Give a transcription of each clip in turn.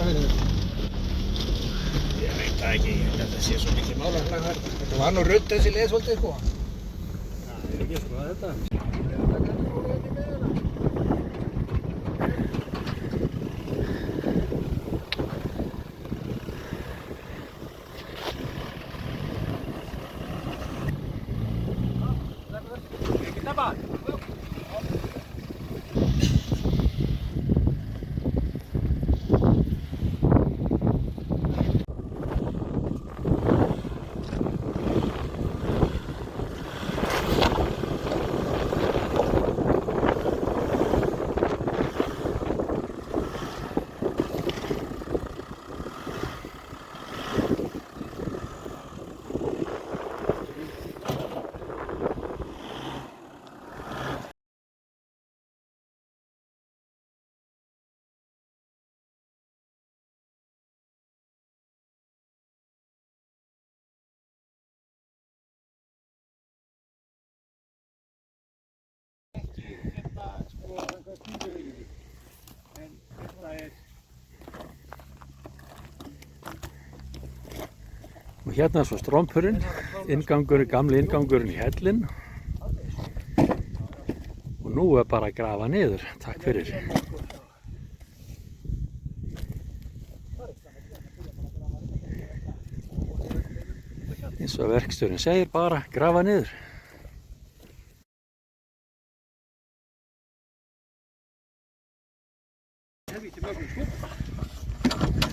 fyrir þetta? Ég veit það ekki, ég held að það sé svo mikið málaslag þar. Þetta var nú rudd þessi leið svolítið, sko. Það er ekki sko þetta. Og hérna er svo strompurinn, gamli inngangurinn í hellinn. Og nú er bara að grafa niður. Takk fyrir. Eins og verkstjórinn segir, bara grafa niður.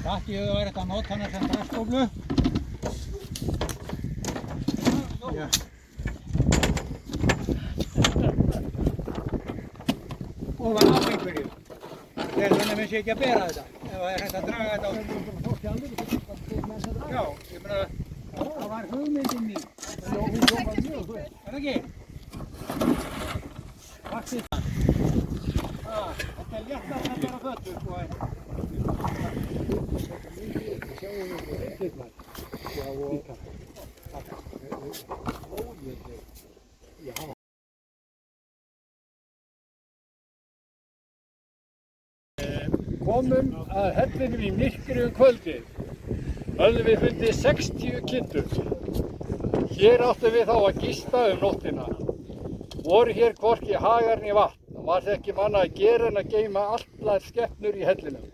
Takk ég hefur verið að nota hana sem dragskóflu. Já. Og var á einhverju. Þannig að mér sé ekki að bera þetta. Ef það er hægt að draga þetta á. Já, ég meina, það var hugmyndin mín. Er það ekki? Vaxið það. Þetta er léttast að bera fötur, sko. Komum að hellinum í myrkri kvöldi. Höfðum við fundið 60 kindur. Hér áttum við þá að gista nóttina. Voru hér hvorki hagar né vatn og var það ekki manna að gera en að geyma allar skepnur í hellinum.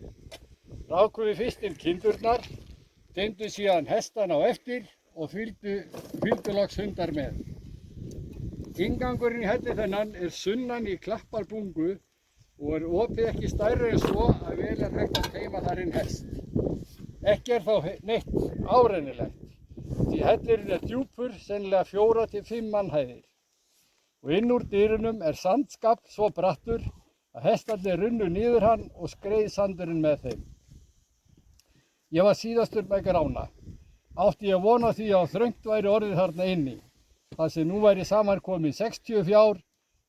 Rákum við fyrst inn kindurnar, teymdu síðan hestana á eftir og fylgdu loks hundar með. Inngangurinn í helli þennan er sunnan í Klapparbungu og er opið ekki stærri en svo að vel er hægt að teyma þar inn hest. Ekki er þá neitt árennilegt, því hellirinn er djúpur, sennilega 4 til 5 mannhæðir. Og inn úr dyrunum er sandskafl svo brattur að hestarnir runnu niður hann og skreið sandurinn með þeim. Ég var síðastur með grána. Átti ég von á því að þröngt væri orðið þarna inni. Það sem nú væri samankomið 60 fjár,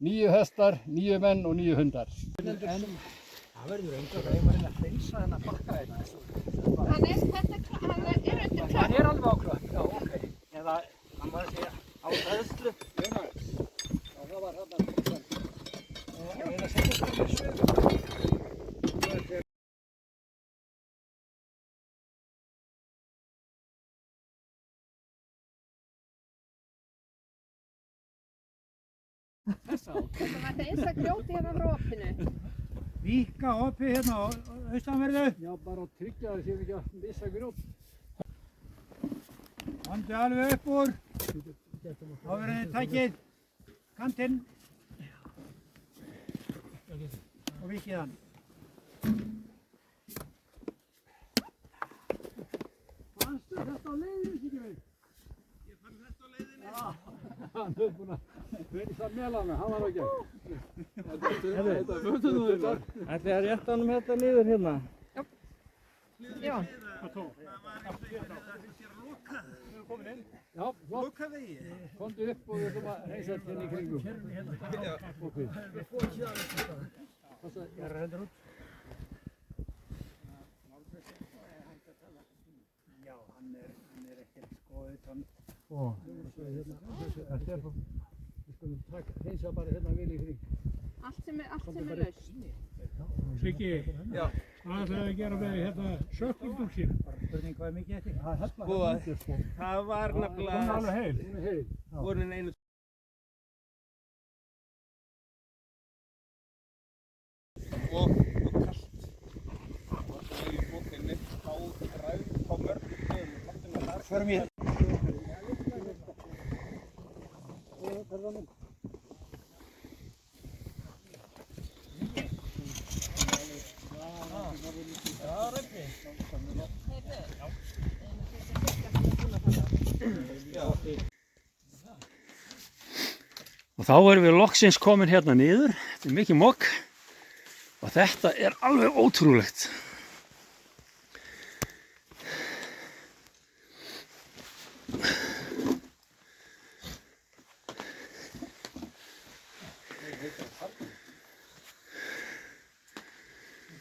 9 hestar, 9 menn og 9 hundar. En það verður einhver reymarinn að hreinsa þennan bakka hérna. Hann er undir klöpp. Hann er alveg á klöpp, já, ok. Eða, hann var að segja á hræðslu. Já, það var hann að hreinsa. Og það setja þetta í sögur. Það var eins að grjóti hérna frá opinu. Víkka opið hérna á austanverðu. Já, bara að tryggja það séum ekki að missa grjót. Komdu alveg upp úr. Áður en þið takið kantinn. Og víkið hann. Fannstu þetta á leiðinu, Sigurður? Ég fann þetta á leiðinu. Já, hann hefur búinn að verið það meðal mig, hann var ekki. Þetta fötum þú þér. Ætli að rétta honum þetta niður hérna? Já. Hvað tók? Það var eftir að það finnst ég að loka. Við erum komin inn. Já, flott. Loka vegi. Komdu upp og við ætlum að reisa þetta hérna í kringum. Já. Ok. Við fórum síðan upp þetta. Ég er hendur út. Já, hann er ekkert sko utan. Við skulum hreinsa bara hérna vel í kring. Allt sem er laust. Siggi, Hvað ætlaði að gera með hérna sökkuldúsín? Spurning hvað er mikið eftir? Það var nefnilega... Hún er alveg heil. Vorin einu... Og kallt. Og það er í bókinni á ræð á mörgum stöðum og kattinu þar. Förum í Og þá erum við loksins komin hérna niður. Þetta er mikið mokk og þetta er alveg ótrúlegt.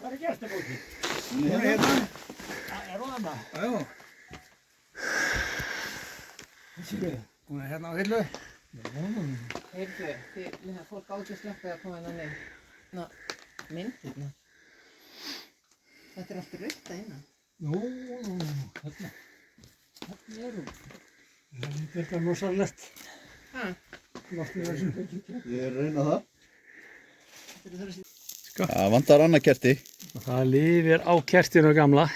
Hvað er gestabókin? Hún er hérna. Er hún þarna? Já. Hún er hérna á hillu. Heyrðu, það fólk átti sleppið að koma hérna niður. Ná, myndirna. Þetta er allt rautt að innan. Hérna er hún. Þetta er rosalegt. Ha? Loftið þessu. Ég er að reyna það. Þetta er þessi... Það vantar annað kerti. Og það lifir á kertinu gamla.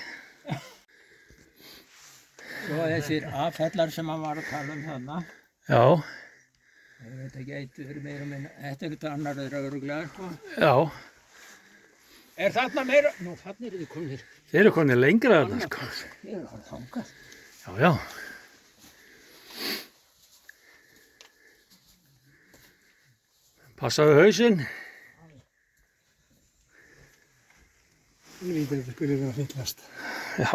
Svo þessir affellar sem hann var að tala þarna. Já, Ég veit ekki, eitt verið meira minna. Þetta er eitthvað annar öðruglega, sko. já. Er þarna meira? Nú, þarna eru þið komnir. Þeir eru konið lengra þarna, sko. Ég er að þangað. Já, já. Passaðu hausinn. Lítið þetta skulle vera fyllast. Já.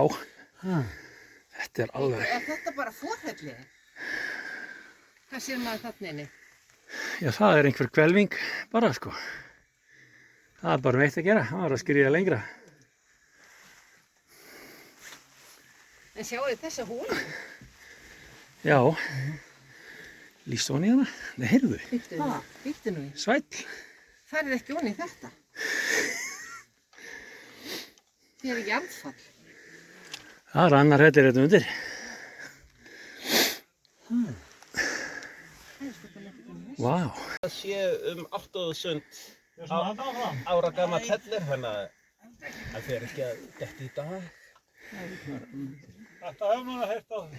Þetta er alveg... Er þetta bara forhelli? Hvað sér maður þarna inni? Já, það er einhver hvelfing bara, sko. Það er bara meitt að gera. Það er að skriða lengra. En sjáu þið þessa húnu? Já. Lýst ofan í hana? Nei, heyrðu. Býttu nú í. Svæll. Það er ekki ofan í þetta. Það er jarðfall. Það er annar hellir hérna undir. Vá. Það sé 8000 ára gamall hellir, þannig að það fer ekki að detta í dag. Þetta hefur maður að heyrt á því.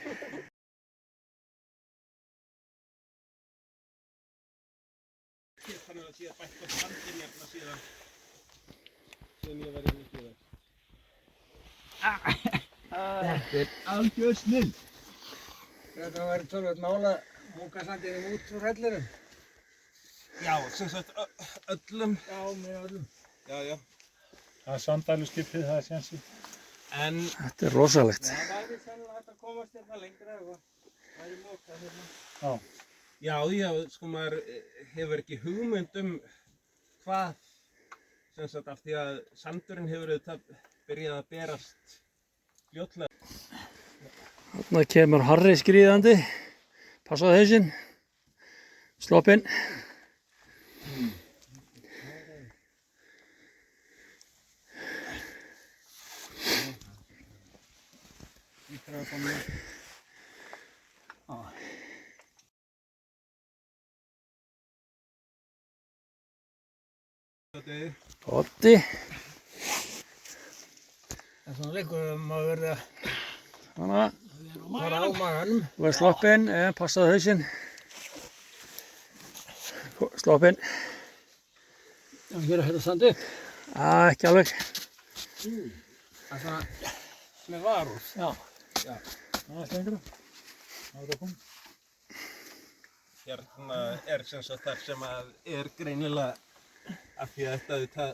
Þannig að það sé að bætt á sandin hérna síðan ég var inn í síðan. Þetta er algjör snill. Þetta var tölvöld mála múkasandinum út úr hellirum. Já, sem sagt öllum. Já, með öllum. Já, já. Það er sandaluskipið, það er sjansi. En Þetta er rosalegt. Það væri sennilega hægt að komast hérna lengra ef það væri móka hérna. já, sko maður hefur ekki hugmynd hvað, sem sagt af því að sandurinn hefur auðvitað byrjað að berast fljótlega. Þarna kemur Harry skríðandi. Passaðu hausinn. Sloppinn. Oddi. Það er svona leikur maður verði að Þannig að fara á maganum. þú er sloppinn. Passaðu hausinn. Sloppinn. Það fyrir að hætta sandi upp. Ekki alveg. Það er svona með varúð. Já. Það er lengra. Það er að koma. Hérna er sem sagt þar sem að er greinilega af því að þetta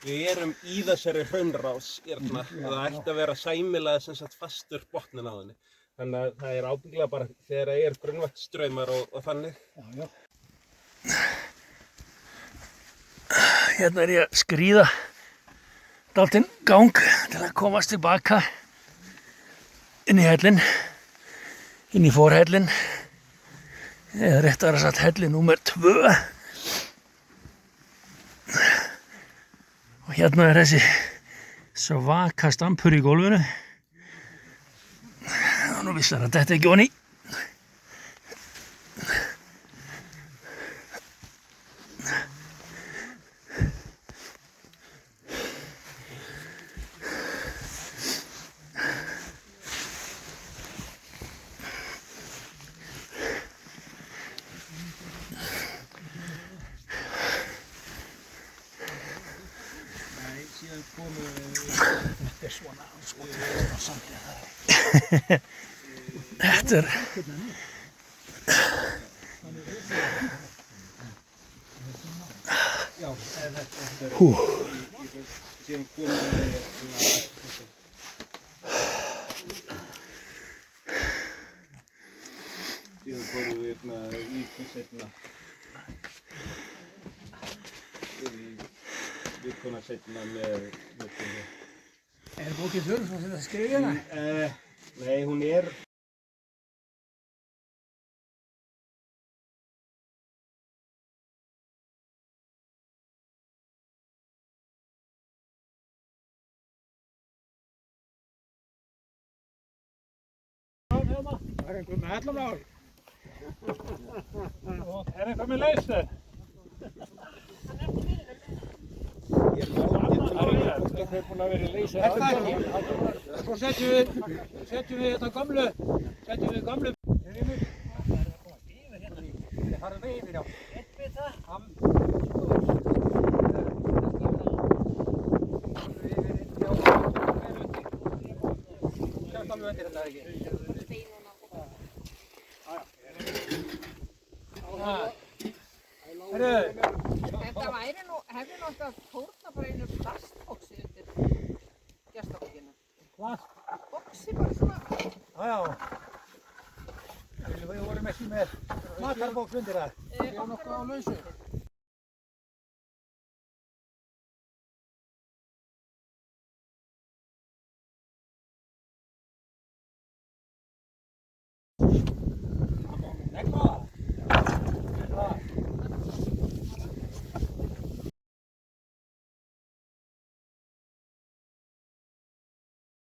við erum í þessari hraunrás hérna og það ætti að vera sæmilega sem sagt fastur botnin á henni. Þannig að það er ábyggilega bara þegar það er grunnvatnsstraumar og þannig. Já. Hérna er ég að skríða dálítinn gang til að komast tilbaka inn í hellinn, inn í forhellinn, eða réttara sagt hellinn númer 2. Og hérna er þessi svaka stampur í gólfinu. Það er nú vissar að þetta ekki onni. Þetta er Síðan komum við viku seinna. Vikuna seinna með vikunni. Er bókin þurr svo þetta skrifið hérna? Nei, hún er Það er einhver með ellamál. Er einhver með leysir? Þau er búin að vera í leysi. Er það ekki? Svo setjum við þetta gömlu. Setjum við gömlu. Það farið með yfir, já. Eitt við það. Sjátt alveg undir þetta ekki. Þetta væri nú, hefði nú alltaf fórna bara einu plastboksi undir gestafólkinu. Hvað? Boksi bara svona. Já. Við vorum ekki með matarbóks undir það. Okkur á lausu.